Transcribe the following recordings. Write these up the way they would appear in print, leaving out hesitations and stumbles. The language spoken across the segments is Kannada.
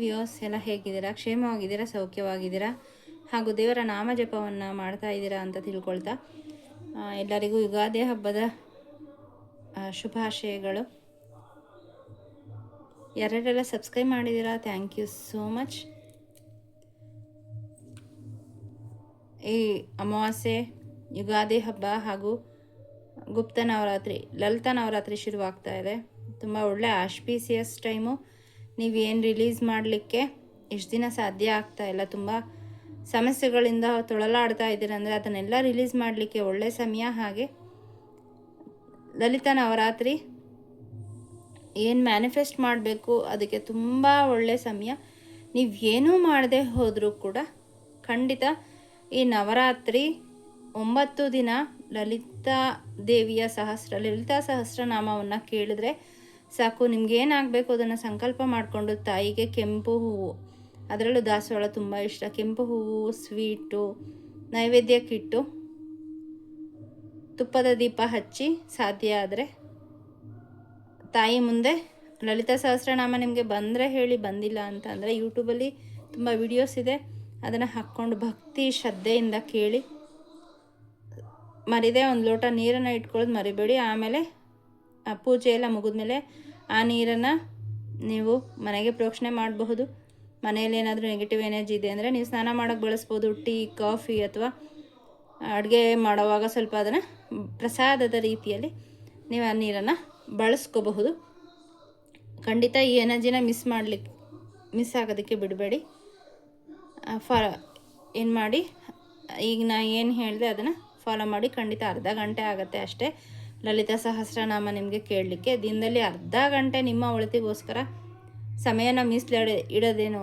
ವ್ಯೂವರ್ಸ್, ಎಲ್ಲ ಹೇಗಿದ್ದೀರಾ? ಕ್ಷೇಮವಾಗಿದ್ದೀರಾ? ಸೌಖ್ಯವಾಗಿದ್ದೀರಾ? ಹಾಗೂ ದೇವರ ನಾಮ ಜಪವನ್ನು ಮಾಡ್ತಾ ಇದ್ದೀರಾ ಅಂತ ತಿಳ್ಕೊಳ್ತಾ ಎಲ್ಲರಿಗೂ ಯುಗಾದಿ ಹಬ್ಬದ ಶುಭಾಶಯಗಳು. ಯಾರ್ಯಾರೆಲ್ಲ ಸಬ್ಸ್ಕ್ರೈಬ್ ಮಾಡಿದ್ದೀರಾ, ಥ್ಯಾಂಕ್ ಯು ಸೋ ಮಚ್. ಈ ಅಮಾವಾಸ್ಯೆ, ಯುಗಾದಿ ಹಬ್ಬ ಹಾಗೂ ಗುಪ್ತ ನವರಾತ್ರಿ, ಲಲಿತಾ ನವರಾತ್ರಿ ಶುರುವಾಗ್ತಾ ಇದೆ. ತುಂಬ ಒಳ್ಳೆ ಆಸ್ಪೀಸಿಯಸ್ ಟೈಮು. ನೀವೇನು ರಿಲೀಸ್ ಮಾಡಲಿಕ್ಕೆ ಎಷ್ಟು ದಿನ ಸಾಧ್ಯ ಆಗ್ತಾ ಇಲ್ಲ, ತುಂಬ ಸಮಸ್ಯೆಗಳಿಂದ ತೊಳಲಾಡ್ತಾ ಇದ್ದೀರ ಅಂದರೆ ಅದನ್ನೆಲ್ಲ ರಿಲೀಸ್ ಮಾಡಲಿಕ್ಕೆ ಒಳ್ಳೆ ಸಮಯ. ಹಾಗೆ ಲಲಿತಾ ನವರಾತ್ರಿ ಏನು ಮ್ಯಾನಿಫೆಸ್ಟ್ ಮಾಡಬೇಕು ಅದಕ್ಕೆ ತುಂಬ ಒಳ್ಳೆ ಸಮಯ. ನೀವು ಏನೂ ಮಾಡದೆ ಹೋದರೂ ಕೂಡ ಖಂಡಿತ ಈ ನವರಾತ್ರಿ 9 ದಿನ ಲಲಿತಾ ದೇವಿಯ ಲಲಿತಾ ಸಹಸ್ರನಾಮವನ್ನು ಕೇಳಿದ್ರೆ ಸಾಕು. ನಿಮ್ಗೇನಾಗಬೇಕು ಅದನ್ನು ಸಂಕಲ್ಪ ಮಾಡಿಕೊಂಡು ತಾಯಿಗೆ ಕೆಂಪು ಹೂವು, ಅದರಲ್ಲೂ ದಾಸವಾಳ ತುಂಬ ಇಷ್ಟ, ಕೆಂಪು ಹೂವು, ಸ್ವೀಟು ನೈವೇದ್ಯಕ್ಕಿಟ್ಟು ತುಪ್ಪದ ದೀಪ ಹಚ್ಚಿ ಸಾಧ್ಯ ಆದರೆ ತಾಯಿ ಮುಂದೆ ಲಲಿತಾ ಸಹಸ್ರನಾಮ ನಿಮಗೆ ಬಂದರೆ ಹೇಳಿ, ಬಂದಿಲ್ಲ ಅಂತ ಅಂದರೆ ಯೂಟ್ಯೂಬಲ್ಲಿ ತುಂಬ ವಿಡಿಯೋಸ್ ಇದೆ, ಅದನ್ನು ಹಾಕ್ಕೊಂಡು ಭಕ್ತಿ ಶ್ರದ್ಧೆಯಿಂದ ಕೇಳಿ. ಮರಿದೆ ಒಂದು ಲೋಟ ನೀರನ್ನು ಇಟ್ಕೊಳ್ಳೋದು ಮರಿಬೇಡಿ. ಆಮೇಲೆ ಪೂಜೆ ಎಲ್ಲ ಮುಗಿದ್ಮೇಲೆ ಆ ನೀರನ್ನು ನೀವು ಮನೆಗೆ ಪ್ರೋಕ್ಷಣೆ ಮಾಡಬಹುದು. ಮನೆಯಲ್ಲಿ ಏನಾದರೂ ನೆಗೆಟಿವ್ ಎನರ್ಜಿ ಇದೆ ಅಂದರೆ ನೀವು ಸ್ನಾನ ಮಾಡೋಕ್ಕೆ ಬಳಸ್ಬೋದು. ಟೀ, ಕಾಫಿ ಅಥವಾ ಅಡುಗೆ ಮಾಡುವಾಗ ಸ್ವಲ್ಪ ಅದನ್ನು ಪ್ರಸಾದದ ರೀತಿಯಲ್ಲಿ ನೀವು ಆ ನೀರನ್ನು ಬಳಸ್ಕೋಬಹುದು. ಖಂಡಿತ ಈ ಎನರ್ಜಿನ ಮಿಸ್ ಆಗೋದಕ್ಕೆ ಬಿಡಬೇಡಿ. ಏನು ಮಾಡಿ, ಈಗ ನಾ ಏನು ಹೇಳಿದೆ ಅದನ್ನು ಫಾಲೋ ಮಾಡಿ. ಖಂಡಿತ ಅರ್ಧ ಗಂಟೆ ಆಗುತ್ತೆ ಅಷ್ಟೇ ಲಲಿತಾ ಸಹಸ್ರನಾಮ ನಿಮಗೆ ಕೇಳಲಿಕ್ಕೆ. ದಿನದಲ್ಲಿ ಅರ್ಧ ಗಂಟೆ ನಿಮ್ಮ ಒಳಿತಿಗೋಸ್ಕರ ಸಮಯನ ಇಡೋದೇನು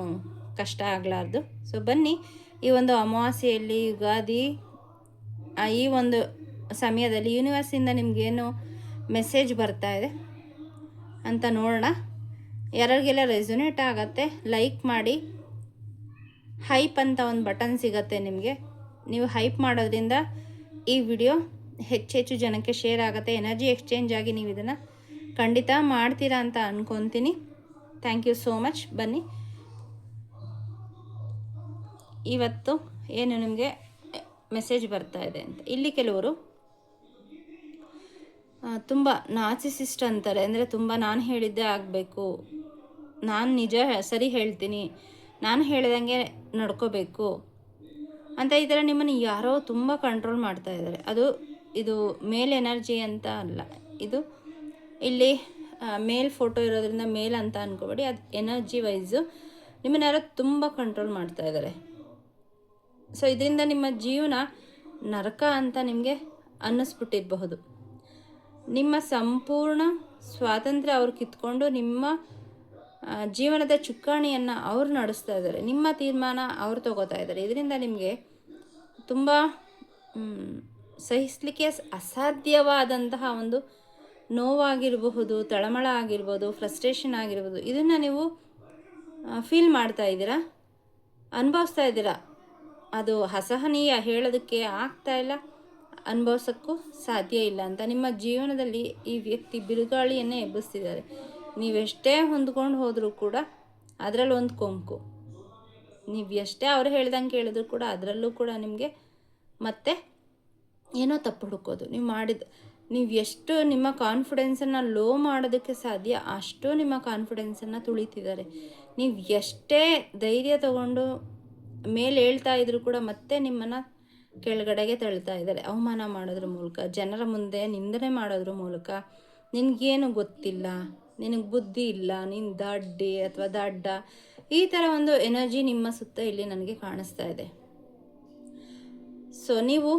ಕಷ್ಟ ಆಗಲಾರ್ದು. ಸೊ ಬನ್ನಿ, ಈ ಒಂದು ಅಮಾವಾಸ್ಯೆಯಲ್ಲಿ, ಯುಗಾದಿ, ಈ ಒಂದು ಸಮಯದಲ್ಲಿ ಯೂನಿವರ್ಸಿಂದ ನಿಮಗೇನು ಮೆಸೇಜ್ ಬರ್ತಾ ಇದೆ ಅಂತ ನೋಡೋಣ. ಯಾರಿಗೆಲ್ಲ ರೆಸೊನೇಟ್ ಆಗುತ್ತೆ ಲೈಕ್ ಮಾಡಿ. ಹೈಪ್ ಅಂತ ಒಂದು ಬಟನ್ ಸಿಗುತ್ತೆ ನಿಮಗೆ. ನೀವು ಹೈಪ್ ಮಾಡೋದ್ರಿಂದ ಈ ವಿಡಿಯೋ ಹೆಚ್ಚೆಚ್ಚು ಜನಕ್ಕೆ ಶೇರ್ ಆಗುತ್ತೆ. ಎನರ್ಜಿ ಎಕ್ಸ್ಚೇಂಜ್ ಆಗಿ ನೀವು ಇದನ್ನು ಖಂಡಿತ ಮಾಡ್ತೀರಾ ಅಂತ ಅಂದ್ಕೊತೀನಿ. Thank you so much. ಬನ್ನಿ, ಇವತ್ತು ಏನು ನಿಮಗೆ ಮೆಸೇಜ್ ಬರ್ತಾ ಇದೆ ಅಂತ. ಇಲ್ಲಿ ಕೆಲವರು ತುಂಬ ನಾರ್ಸಿಸಿಸ್ಟ್ ಅಂತಾರೆ, ಅಂದರೆ ತುಂಬ ನಾನು ಹೇಳಿದ್ದೇ ಆಗಬೇಕು, ನಾನು ನಿಜ ಸರಿ ಹೇಳ್ತೀನಿ, ನಾನು ಹೇಳಿದಂಗೆ ನಡ್ಕೋಬೇಕು ಅಂತ ಈ ಥರ ನಿಮ್ಮನ್ನು ಯಾರೋ ತುಂಬ ಕಂಟ್ರೋಲ್ ಮಾಡ್ತಾ ಇದ್ದಾರೆ. ಇದು ಮೇಲ್ ಎನರ್ಜಿ ಅಂತ ಅಲ್ಲ, ಇದು ಇಲ್ಲಿ ಮೇಲ್ ಫೋಟೋ ಇರೋದ್ರಿಂದ ಮೇಲ್ ಅಂತ ಅಂದ್ಕೋಬೇಡಿ. ಅದು ಎನರ್ಜಿ ವೈಸು ನಿಮ್ಮನ್ನು ಯಾರೋ ತುಂಬ ಕಂಟ್ರೋಲ್ ಮಾಡ್ತಾ ಇದ್ದಾರೆ. ಸೊ ಇದರಿಂದ ನಿಮ್ಮ ಜೀವನ ನರಕ ಅಂತ ನಿಮಗೆ ಅನ್ನಿಸ್ಬಿಟ್ಟಿರಬಹುದು. ನಿಮ್ಮ ಸಂಪೂರ್ಣ ಸ್ವಾತಂತ್ರ್ಯ ಅವ್ರು ಕಿತ್ಕೊಂಡು ನಿಮ್ಮ ಜೀವನದ ಚುಕ್ಕಾಣಿಯನ್ನು ಅವ್ರು ನಡೆಸ್ತಾ ಇದ್ದಾರೆ. ನಿಮ್ಮ ತೀರ್ಮಾನ ಅವ್ರು ತಗೋತಾ ಇದ್ದಾರೆ. ಇದರಿಂದ ನಿಮಗೆ ತುಂಬ ಸಹಿಸಲಿಕ್ಕೆ ಅಸಾಧ್ಯವಾದಂತಹ ಒಂದು ನೋವಾಗಿರಬಹುದು, ತಳಮಳ ಆಗಿರ್ಬೋದು, ಫ್ರಸ್ಟ್ರೇಷನ್ ಆಗಿರ್ಬೋದು. ಇದನ್ನು ನೀವು ಫೀಲ್ ಮಾಡ್ತಾ ಇದ್ದೀರಾ, ಅನುಭವಿಸ್ತಾ ಇದ್ದೀರಾ. ಅದು ಅಸಹನೀಯ, ಹೇಳೋದಕ್ಕೆ ಆಗ್ತಾ ಇಲ್ಲ, ಅನುಭವಿಸೋಕ್ಕೂ ಸಾಧ್ಯ ಇಲ್ಲ ಅಂತ. ನಿಮ್ಮ ಜೀವನದಲ್ಲಿ ಈ ವ್ಯಕ್ತಿ ಬಿರುಗಾಳಿಯನ್ನೇ ಎಬ್ಬಿಸ್ತಿದ್ದಾರೆ. ನೀವೆಷ್ಟೇ ಹೊಂದ್ಕೊಂಡು ಹೋದರೂ ಕೂಡ ಅದರಲ್ಲಿ ಒಂದು ಕೊಂಕು. ನೀವು ಎಷ್ಟೇ ಅವ್ರು ಹೇಳ್ದಂಗೆ ಕೇಳಿದ್ರು ಕೂಡ ಅದರಲ್ಲೂ ಕೂಡ ನಿಮಗೆ ಮತ್ತೆ ಏನೋ ತಪ್ಪು ಹುಡುಕೋದು. ನೀವು ಎಷ್ಟು ನಿಮ್ಮ ಕಾನ್ಫಿಡೆನ್ಸನ್ನು ಲೋ ಮಾಡೋದಕ್ಕೆ ಸಾಧ್ಯ ಅಷ್ಟು ನಿಮ್ಮ ಕಾನ್ಫಿಡೆನ್ಸನ್ನು ತುಳಿತಿದ್ದಾರೆ. ನೀವು ಎಷ್ಟೇ ಧೈರ್ಯ ತಗೊಂಡು ಮೇಲೆ ಹೇಳ್ತಾ ಇದ್ರೂ ಕೂಡ ಮತ್ತೆ ನಿಮ್ಮನ್ನು ಕೆಳಗಡೆಗೆ ತಳ್ತಾ ಇದ್ದಾರೆ. ಅವಮಾನ ಮಾಡೋದ್ರ ಮೂಲಕ, ಜನರ ಮುಂದೆ ನಿಂದನೆ ಮಾಡೋದ್ರ ಮೂಲಕ. ನಿನಗೇನು ಗೊತ್ತಿಲ್ಲ, ನಿನಗೆ ಬುದ್ಧಿ ಇಲ್ಲ, ನೀನು ದಡ್ಡಿ ಅಥವಾ ದಡ್ಡ, ಈ ಥರ ಒಂದು ಎನರ್ಜಿ ನಿಮ್ಮ ಸುತ್ತ ಇಲ್ಲಿ ನನಗೆ ಕಾಣಿಸ್ತಾ ಇದೆ. ಸೊ ನೀವು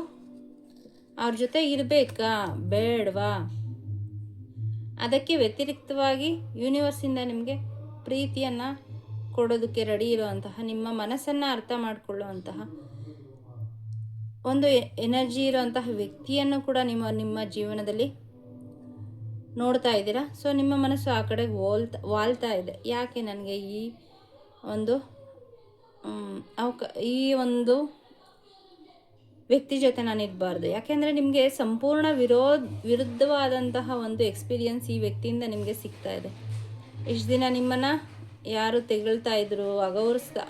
ಅವ್ರ ಜೊತೆ ಇರಬೇಕಾ ಬೇಡವಾ, ಅದಕ್ಕೆ ವ್ಯತಿರಿಕ್ತವಾಗಿ ಯೂನಿವರ್ಸಿಂದ ನಿಮಗೆ ಪ್ರೀತಿಯನ್ನು ಕೊಡೋದಕ್ಕೆ ರೆಡಿ ಇರುವಂತಹ, ನಿಮ್ಮ ಮನಸ್ಸನ್ನು ಅರ್ಥ ಮಾಡಿಕೊಳ್ಳುವಂತಹ ಒಂದು ಎನರ್ಜಿ ಇರುವಂತಹ ವ್ಯಕ್ತಿಯನ್ನು ಕೂಡ ನಿಮ್ಮ ಜೀವನದಲ್ಲಿ ನೋಡ್ತಾ ಇದ್ದೀರಾ. ಸೊ ನಿಮ್ಮ ಮನಸ್ಸು ಆ ಕಡೆಗೆ ವಾಲ್ತಾ ಇದೆ. ಯಾಕೆ ನನಗೆ ಈ ಒಂದು ವ್ಯಕ್ತಿ ಜೊತೆ ನಾನು ಇರಬಾರ್ದು? ಯಾಕೆಂದರೆ ನಿಮಗೆ ಸಂಪೂರ್ಣ ವಿರುದ್ಧವಾದಂತಹ ಒಂದು ಎಕ್ಸ್ಪೀರಿಯನ್ಸ್ ಈ ವ್ಯಕ್ತಿಯಿಂದ ನಿಮಗೆ ಸಿಗ್ತಾ ಇದೆ. ಇಷ್ಟು ದಿನ ನಿಮ್ಮನ್ನು ಯಾರು ತೆಗಳ್ತಾ ಇದ್ರು,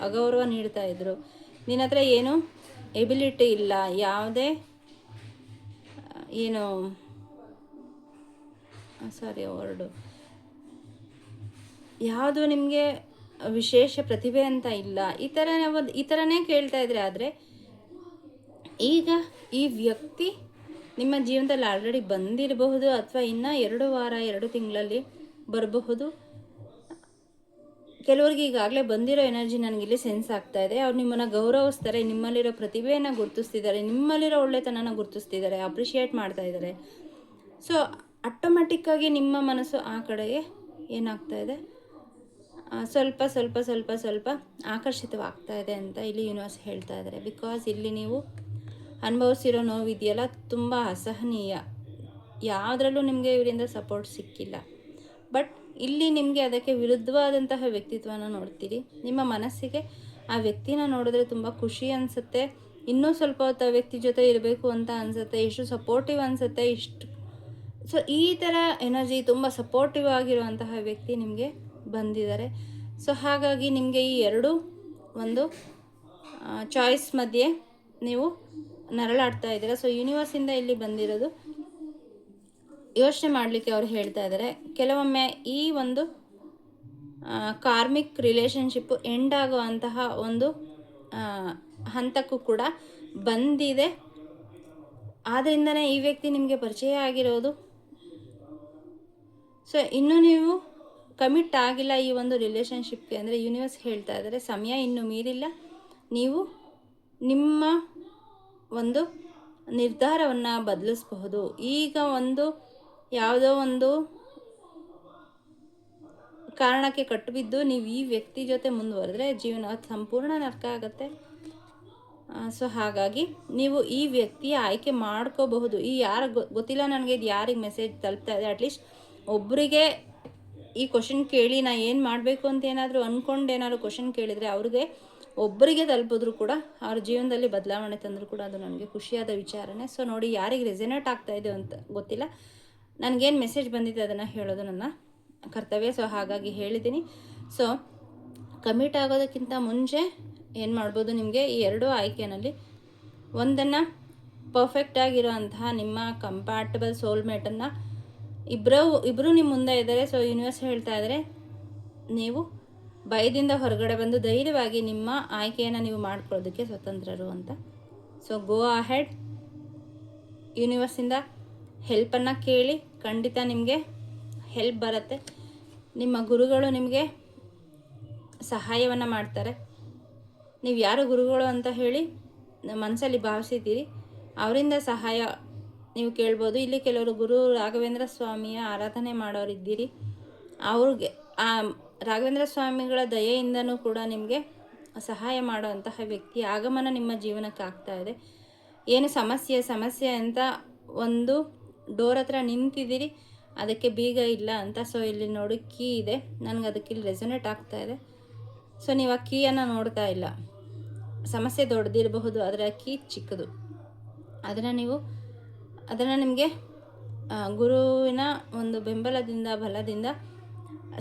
ಅಗೌರವ ನೀಡ್ತಾ ಇದ್ರು, ನಿನ್ನ ಹತ್ರ ಏನು ಎಬಿಲಿಟಿ ಇಲ್ಲ, ಯಾವುದೇ ಏನು ಯಾವುದು ನಿಮಗೆ ವಿಶೇಷ ಪ್ರತಿಭೆ ಅಂತ ಇಲ್ಲ, ಈ ಥರನೇ ಕೇಳ್ತಾ ಇದ್ರೆ. ಆದರೆ ಈಗ ಈ ವ್ಯಕ್ತಿ ನಿಮ್ಮ ಜೀವನದಲ್ಲಿ ಆಲ್ರೆಡಿ ಬಂದಿರಬಹುದು, ಅಥವಾ ಇನ್ನು 2 ವಾರ 2 ತಿಂಗಳಲ್ಲಿ ಬರಬಹುದು. ಕೆಲವರಿಗೆ ಈಗಾಗಲೇ ಬಂದಿರೋ ಎನರ್ಜಿ ನನಗಿಲ್ಲಿ ಸೆನ್ಸ್ ಆಗ್ತಾ ಇದೆ. ಅವ್ರು ನಿಮ್ಮನ್ನು ಗೌರವಿಸ್ತಾರೆ, ನಿಮ್ಮಲ್ಲಿರೋ ಪ್ರತಿಭೆಯನ್ನು ಗುರುತಿಸ್ತಿದ್ದಾರೆ, ನಿಮ್ಮಲ್ಲಿರೋ ಒಳ್ಳೆತನನ ಗುರುತಿಸ್ತಿದ್ದಾರೆ, ಅಪ್ರಿಷಿಯೇಟ್ ಮಾಡ್ತಾ ಇದ್ದಾರೆ. ಸೊ ಆಟೋಮೆಟಿಕ್ಕಾಗಿ ನಿಮ್ಮ ಮನಸ್ಸು ಆ ಕಡೆಗೆ ಏನಾಗ್ತಾ ಇದೆ, ಸ್ವಲ್ಪ ಸ್ವಲ್ಪ ಸ್ವಲ್ಪ ಸ್ವಲ್ಪ ಆಕರ್ಷಿತವಾಗ್ತಾ ಇದೆ ಅಂತ ಇಲ್ಲಿ ಯೂನಿವರ್ಸ್ ಹೇಳ್ತಾ ಇದ್ದಾರೆ. ಬಿಕಾಸ್ ಇಲ್ಲಿ ನೀವು ಅನುಭವಿಸಿರೋ ನೋವಿದೆಯಲ್ಲ, ತುಂಬ ಅಸಹನೀಯ. ಯಾವುದ್ರಲ್ಲೂ ನಿಮಗೆ ಇವರಿಂದ ಸಪೋರ್ಟ್ ಸಿಕ್ಕಿಲ್ಲ. ಬಟ್ ಇಲ್ಲಿ ನಿಮಗೆ ಅದಕ್ಕೆ ವಿರುದ್ಧವಾದಂತಹ ವ್ಯಕ್ತಿತ್ವನ ನೋಡ್ತೀರಿ. ನಿಮ್ಮ ಮನಸ್ಸಿಗೆ ಆ ವ್ಯಕ್ತಿನ ನೋಡಿದ್ರೆ ತುಂಬ ಖುಷಿ ಅನಿಸುತ್ತೆ, ಇನ್ನೂ ಸ್ವಲ್ಪ ಹೊತ್ತು ಆ ವ್ಯಕ್ತಿ ಜೊತೆ ಇರಬೇಕು ಅಂತ ಅನಿಸುತ್ತೆ, ಎಷ್ಟು ಸಪೋರ್ಟಿವ್ ಅನಿಸುತ್ತೆ, ಸೊ ಈ ಥರ ಎನರ್ಜಿ, ತುಂಬ ಸಪೋರ್ಟಿವ್ ಆಗಿರುವಂತಹ ವ್ಯಕ್ತಿ ನಿಮಗೆ ಬಂದಿದ್ದಾರೆ. ಸೊ ಹಾಗಾಗಿ ನಿಮಗೆ ಈ ಎರಡು ಒಂದು ಚಾಯ್ಸ್ ಮಧ್ಯೆ ನೀವು ನರಳಾಡ್ತಾ ಇದ್ದೀರಾ. ಸೊ ಯೂನಿವರ್ಸಿಂದ ಇಲ್ಲಿ ಬಂದಿರೋದು ಯೋಚನೆ ಮಾಡಲಿಕ್ಕೆ ಅವ್ರು ಹೇಳ್ತಾ ಇದ್ದಾರೆ. ಕೆಲವೊಮ್ಮೆ ಈ ಒಂದು ಕಾರ್ಮಿಕ್ ರಿಲೇಷನ್ಶಿಪ್ಪು ಎಂಡ್ ಆಗುವಂತಹ ಒಂದು ಹಂತಕ್ಕೂ ಕೂಡ ಬಂದಿದೆ. ಆದ್ದರಿಂದನೇ ಈ ವ್ಯಕ್ತಿ ನಿಮಗೆ ಪರಿಚಯ ಆಗಿರೋದು. ಸೊ ಇನ್ನೂ ನೀವು ಕಮಿಟ್ ಆಗಿಲ್ಲ ಈ ಒಂದು ರಿಲೇಷನ್ಶಿಪ್ಗೆ ಅಂದರೆ ಯೂನಿವರ್ಸ್ ಹೇಳ್ತಾ ಇದ್ದಾರೆ ಸಮಯ ಇನ್ನೂ ಮೀರಿಲ್ಲ, ನೀವು ನಿಮ್ಮ ಒಂದು ನಿರ್ಧಾರವನ್ನು ಬದಲಿಸಬಹುದು. ಈಗ ಯಾವುದೋ ಒಂದು ಕಾರಣಕ್ಕೆ ಕಟ್ಟಿಬಿದ್ದು ನೀವು ಈ ವ್ಯಕ್ತಿ ಜೊತೆ ಮುಂದುವರೆದ್ರೆ ಜೀವನ ಸಂಪೂರ್ಣ ನರಕ ಆಗುತ್ತೆ. ಸೊ ಹಾಗಾಗಿ ನೀವು ಈ ವ್ಯಕ್ತಿಯ ಆಯ್ಕೆ ಮಾಡ್ಕೋಬಹುದು. ಈ ಗೊತ್ತಿಲ್ಲ ನನಗೆ ಇದು ಯಾರಿಗೆ ಮೆಸೇಜ್ ತಲುಪ್ತಾ ಇದೆ. ಅಟ್ಲೀಸ್ಟ್ ಒಬ್ಬರಿಗೆ ಈ ಕ್ವಶನ್ ಕೇಳಿ ನಾ ಏನು ಮಾಡಬೇಕು ಅಂತ ಏನಾದರೂ ಅಂದ್ಕೊಂಡು ಏನಾದರೂ ಕ್ವಶನ್ ಕೇಳಿದರೆ ಅವ್ರಿಗೆ ಒಬ್ಬರಿಗೆ ತಲುಪಿದ್ರು ಕೂಡ ಅವ್ರ ಜೀವನದಲ್ಲಿ ಬದಲಾವಣೆ ತಂದರೂ ಕೂಡ ಅದು ನನಗೆ ಖುಷಿಯಾದ ವಿಚಾರನೆ. ಸೊ ನೋಡಿ, ಯಾರಿಗೆ ರೆಸನೇಟ್ ಆಗ್ತಾ ಇದೆ ಅಂತ ಗೊತ್ತಿಲ್ಲ, ನನಗೇನು ಮೆಸೇಜ್ ಬಂದಿದೆ ಅದನ್ನು ಹೇಳೋದು ನನ್ನ ಕರ್ತವ್ಯ. ಸೊ ಹಾಗಾಗಿ ಹೇಳಿದ್ದೀನಿ. ಸೊ ಕಮಿಟ್ ಆಗೋದಕ್ಕಿಂತ ಮುಂಚೆ ಏನು ಮಾಡ್ಬೋದು, ನಿಮಗೆ ಈ ಎರಡೂ ಆಯ್ಕೆಯಲ್ಲಿ ಒಂದನ್ನು ಪರ್ಫೆಕ್ಟ್ ಆಗಿರೋಂತಹ ನಿಮ್ಮ ಕಂಪ್ಯಾಟಬಲ್ ಸೋಲ್ಮೇಟನ್ನು ಇಬ್ಬರು ನಿಮ್ಮ ಮುಂದೆ ಇದ್ದಾರೆ. ಸೊ ಯೂನಿವರ್ಸ್ ಹೇಳ್ತಾ ಇದ್ದಾರೆ ನೀವು ಭಯದಿಂದ ಹೊರಗಡೆ ಬಂದು ಧೈರ್ಯವಾಗಿ ನಿಮ್ಮ ಆಯ್ಕೆಯನ್ನು ನೀವು ಮಾಡ್ಕೊಳ್ಳೋದಕ್ಕೆ ಸ್ವತಂತ್ರರು ಅಂತ. ಸೊ ಗೋ ಅಹೆಡ್, ಯೂನಿವರ್ಸಿಂದ ಹೆಲ್ಪನ್ನು ಕೇಳಿ, ಖಂಡಿತ ನಿಮಗೆ ಹೆಲ್ಪ್ ಬರುತ್ತೆ. ನಿಮ್ಮ ಗುರುಗಳು ನಿಮಗೆ ಸಹಾಯವನ್ನು ಮಾಡ್ತಾರೆ. ನೀವು ಯಾರು ಗುರುಗಳು ಅಂತ ಹೇಳಿ ಮನಸ್ಸಲ್ಲಿ ಭಾವಿಸಿದ್ದೀರಿ, ಅವರಿಂದ ಸಹಾಯ ನೀವು ಕೇಳ್ಬೋದು. ಇಲ್ಲಿ ಕೆಲವರು ಗುರು ರಾಘವೇಂದ್ರ ಸ್ವಾಮಿಯ ಆರಾಧನೆ ಮಾಡೋರಿದ್ದೀರಿ, ಅವ್ರಿಗೆ ಆ ರಾಘವೇಂದ್ರ ಸ್ವಾಮಿಗಳ ದಯೆಯಿಂದನೂ ಕೂಡ ನಿಮಗೆ ಸಹಾಯ ಮಾಡುವಂತಹ ವ್ಯಕ್ತಿ ಆಗಮನ ನಿಮ್ಮ ಜೀವನಕ್ಕೆ ಆಗ್ತಾ ಇದೆ. ಏನು ಸಮಸ್ಯೆ ಅಂತ ಒಂದು ಡೋರ್ ಹತ್ರ ನಿಂತಿದ್ದೀರಿ, ಅದಕ್ಕೆ ಬೀಗ ಇಲ್ಲ ಅಂತ. ಸೊ ಇಲ್ಲಿ ನೋಡಿ ಕೀ ಇದೆ, ನನಗೆ ಅದಕ್ಕೆ ಇಲ್ಲಿ ರೆಸೊನೇಟ್ ಆಗ್ತಾ ಇದೆ. ಸೊ ನೀವು ಆ ಕೀಯನ್ನು ನೋಡ್ತಾ ಇಲ್ಲ. ಸಮಸ್ಯೆ ದೊಡ್ಡದಿರಬಹುದು, ಆದರೆ ಆ ಕೀ ಚಿಕ್ಕದು. ಅದನ್ನು ನಿಮಗೆ ಗುರುವಿನ ಒಂದು ಬೆಂಬಲದಿಂದ ಬಲದಿಂದ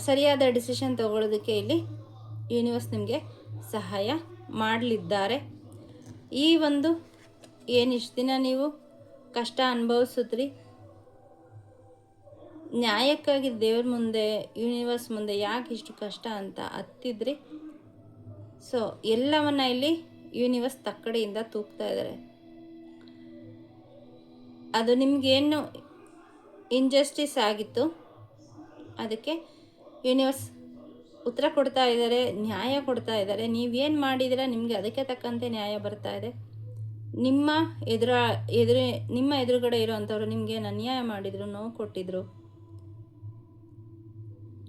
ಸರಿಯಾದ ಡಿಸಿಷನ್ ತಗೊಳ್ಳೋದಕ್ಕೆ ಇಲ್ಲಿ ಯೂನಿವರ್ಸ್ ನಿಮಗೆ ಸಹಾಯ ಮಾಡಲಿದ್ದಾರೆ. ಈ ಒಂದು ಏನಿಷ್ಟು ದಿನ ನೀವು ಕಷ್ಟ ಅನುಭವಿಸಿದ್ರಿ, ನ್ಯಾಯಕ್ಕಾಗಿ ದೇವ್ರ ಮುಂದೆ ಯೂನಿವರ್ಸ್ ಮುಂದೆ ಯಾಕೆ ಇಷ್ಟು ಕಷ್ಟ ಅಂತ ಹತ್ತಿದ್ರಿ. ಸೊ ಎಲ್ಲವನ್ನ ಇಲ್ಲಿ ಯೂನಿವರ್ಸ್ ತಕ್ಕಡೆಯಿಂದ ತೂಗ್ತಾ ಇದ್ದಾರೆ. ಅದು ನಿಮಗೇನು ಇಂಜಸ್ಟಿಸ್ ಆಗಿತ್ತು ಅದಕ್ಕೆ ಯೂನಿವರ್ಸ್ ಉತ್ತರ ಕೊಡ್ತಾ ಇದ್ದಾರೆ, ನ್ಯಾಯ ಕೊಡ್ತಾ ಇದ್ದಾರೆ. ನೀವೇನು ಮಾಡಿದರೆ ನಿಮಗೆ ಅದಕ್ಕೆ ತಕ್ಕಂತೆ ನ್ಯಾಯ ಬರ್ತಾ ಇದೆ. ನಿಮ್ಮ ಎದುರುಗಡೆ ಇರೋವಂಥವ್ರು ನಿಮಗೇನು ಅನ್ಯಾಯ ಮಾಡಿದರು, ನೋವು ಕೊಟ್ಟಿದ್ರು,